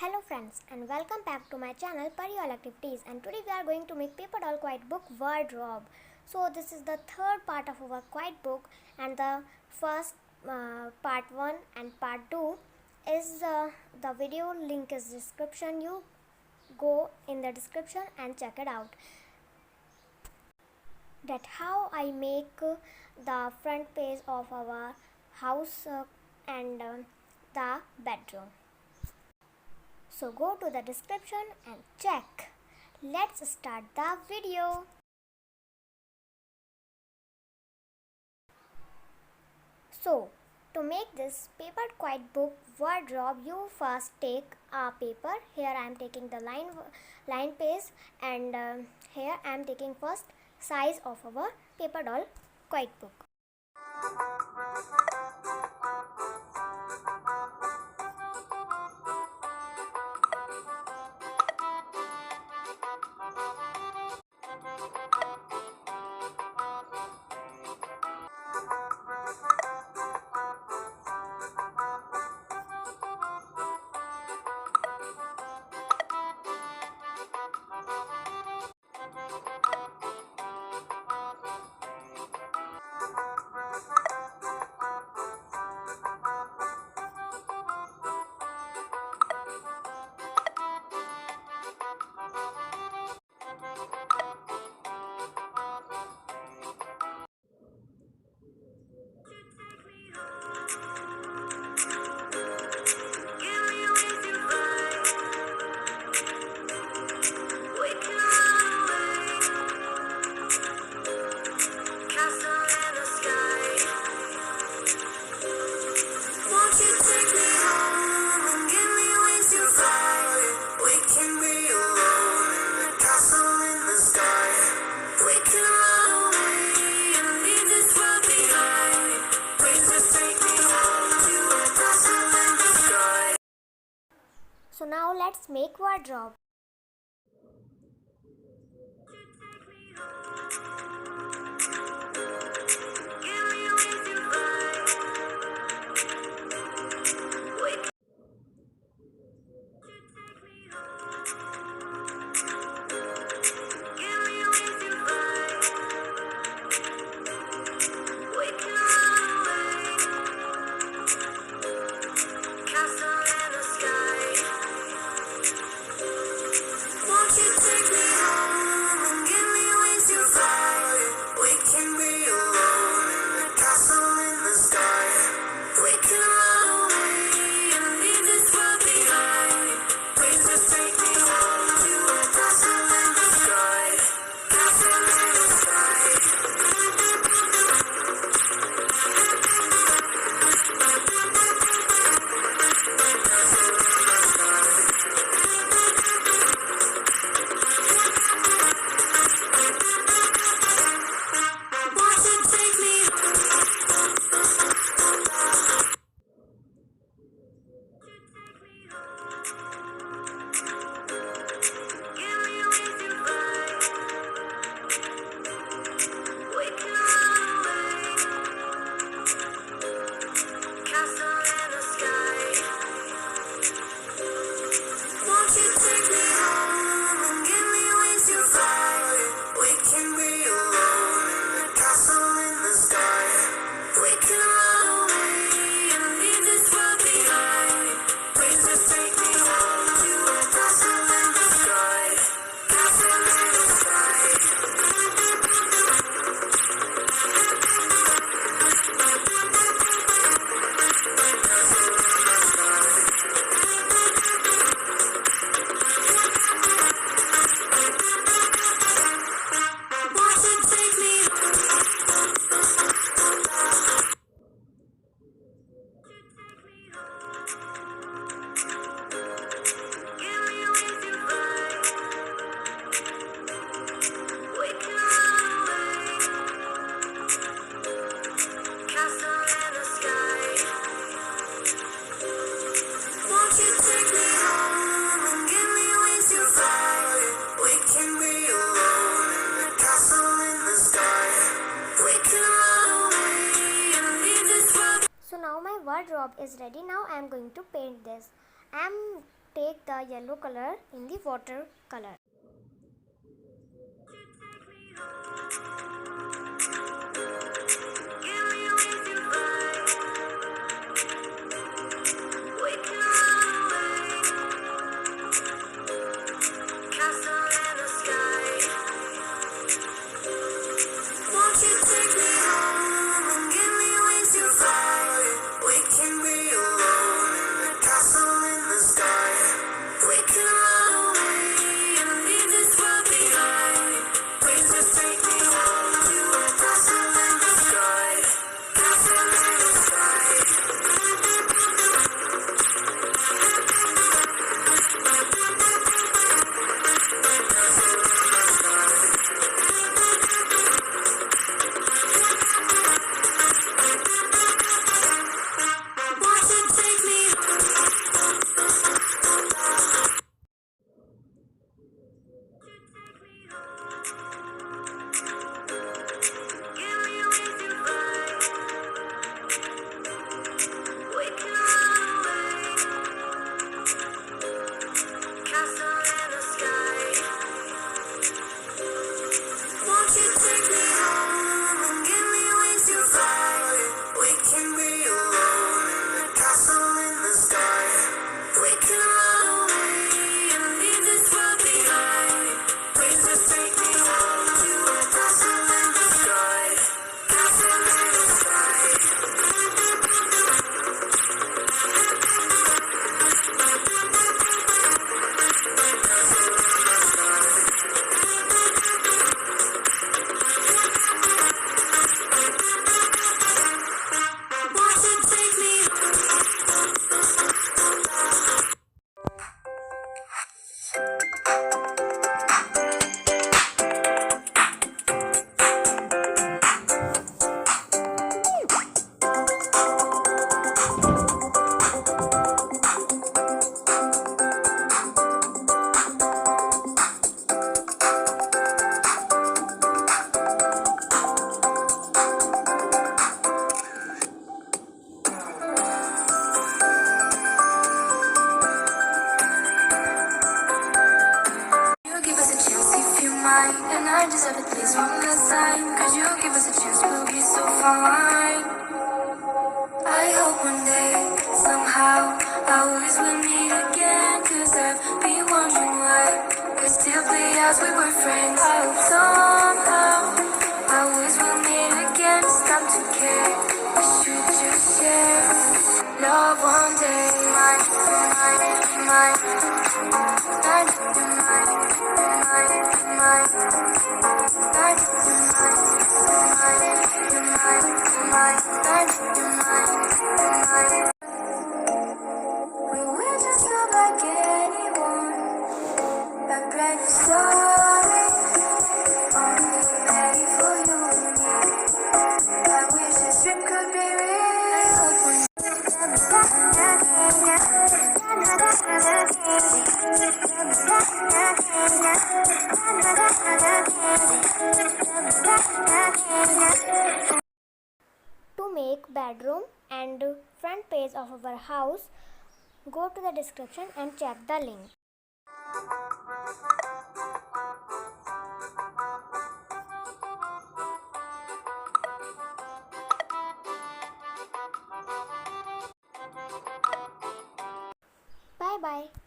Hello friends and welcome back to my channel Pari Activities, and today we are going to make paper doll quiet book wardrobe. So this is the third part of our quiet book, and the first part 1 and part 2 is the video link is description. You go in the description and check it out. That how I make the front page of our house and the bedroom. So go to the description and check. Let's start the video. So to make this paper quiet book wardrobe, you first take a paper. Here I am taking the line page, and here I am taking first size of our paper doll quiet book. So now let's make wardrobe. Wardrobe is ready. Now I am going to paint this. I am take the yellow color in the water color. And I deserve a taste from the side. Could you give us a chance? We'll be so fine. I hope one day, somehow, our ways will meet again. Cause I've been wondering why we still play as we were friends. I hope somehow our ways will meet again. Stop to care, we should just share love one day. Mine, mine, mine, mine, mine, mine. We will just love like anyone, a brand new story, only ready for you and me. I wish this trip could be To make bedroom and front page of our house, go to the description and check the link. Bye bye.